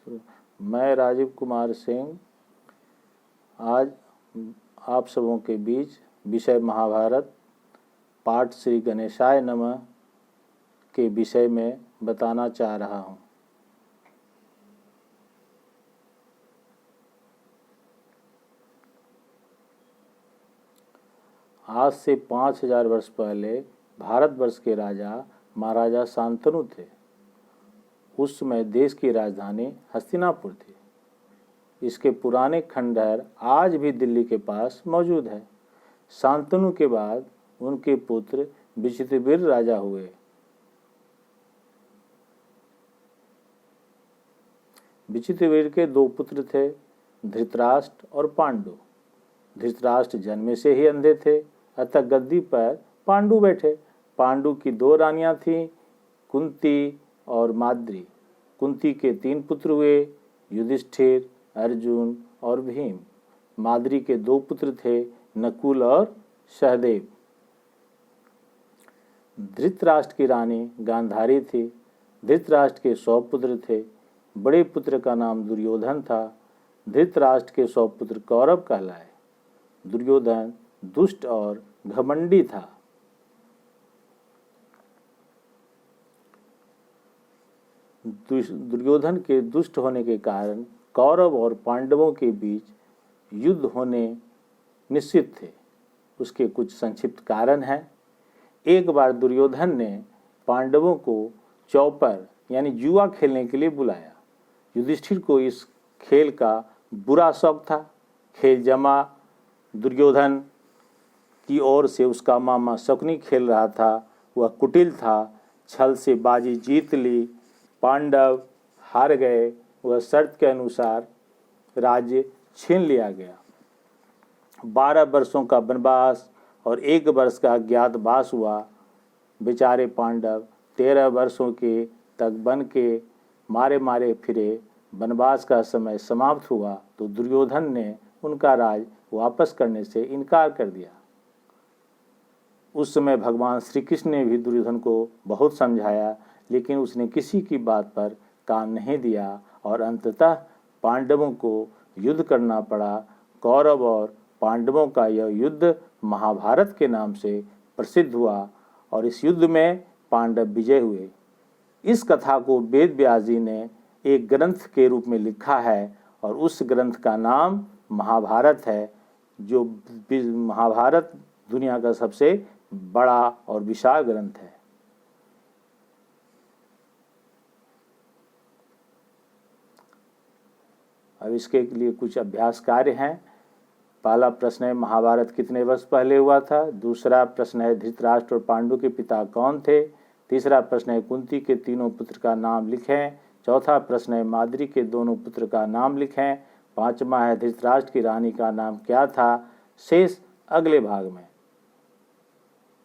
मैं राजीव कुमार सिंह आज आप सबों के बीच विषय महाभारत पाठ श्री गणेशाय नमः के विषय में बताना चाह रहा हूँ। आज से 5000 वर्ष पहले भारतवर्ष के राजा महाराजा शांतनु थे। उस समय देश की राजधानी हस्तिनापुर थी। इसके पुराने खंडहर आज भी दिल्ली के पास मौजूद है। शांतनु के बाद उनके पुत्र विचित्रवीर्य राजा हुए। विचित्रवीर्य के 2 पुत्र थे, धृतराष्ट्र और पांडु। धृतराष्ट्र जन्मे से ही अंधे थे, अतः गद्दी पर पांडु बैठे। पांडु की 2 रानियां थीं, कुंती और माद्री। कुंती के 3 पुत्र हुए, युधिष्ठिर, अर्जुन और भीम। माद्री के 2 पुत्र थे, नकुल और सहदेव। धृतराष्ट्र की रानी गांधारी थी। धृतराष्ट्र के 100 पुत्र थे। बड़े पुत्र का नाम दुर्योधन था। धृतराष्ट्र के 100 पुत्र कौरव कहलाए। दुर्योधन दुष्ट और घमंडी था। दुर्योधन के दुष्ट होने के कारण कौरव और पांडवों के बीच युद्ध होने निश्चित थे। उसके कुछ संक्षिप्त कारण हैं। एक बार दुर्योधन ने पांडवों को चौपर यानी जुआ खेलने के लिए बुलाया। युधिष्ठिर को इस खेल का बुरा शौक था। खेल जमा। दुर्योधन की ओर से उसका मामा शकुनी खेल रहा था। वह कुटिल था, छल से बाजी जीत ली। पांडव हार गए। वह शर्त के अनुसार राज्य छीन लिया गया। 12 वर्षों का वनवास और 1 वर्ष का अज्ञातवास हुआ। बेचारे पांडव 13 वर्षों के तक वन के मारे मारे फिरे। वनवास का समय समाप्त हुआ तो दुर्योधन ने उनका राज वापस करने से इनकार कर दिया। उस समय भगवान श्री कृष्ण ने भी दुर्योधन को बहुत समझाया, लेकिन उसने किसी की बात पर कान नहीं दिया और अंततः पांडवों को युद्ध करना पड़ा। कौरव और पांडवों का यह युद्ध महाभारत के नाम से प्रसिद्ध हुआ और इस युद्ध में पांडव विजय हुए। इस कथा को वेद व्यास जी ने एक ग्रंथ के रूप में लिखा है और उस ग्रंथ का नाम महाभारत है। जो महाभारत दुनिया का सबसे बड़ा और विशाल ग्रंथ है। अब इसके लिए कुछ अभ्यास कार्य हैं। पहला प्रश्न है, महाभारत कितने वर्ष पहले हुआ था। दूसरा प्रश्न है, धृतराष्ट्र और पांडु के पिता कौन थे। तीसरा प्रश्न है, कुंती के 3 पुत्र का नाम लिखें। चौथा प्रश्न है, माद्री के 2 पुत्र का नाम लिखें। 5वां है, धृतराष्ट्र की रानी का नाम क्या था। शेष अगले भाग में।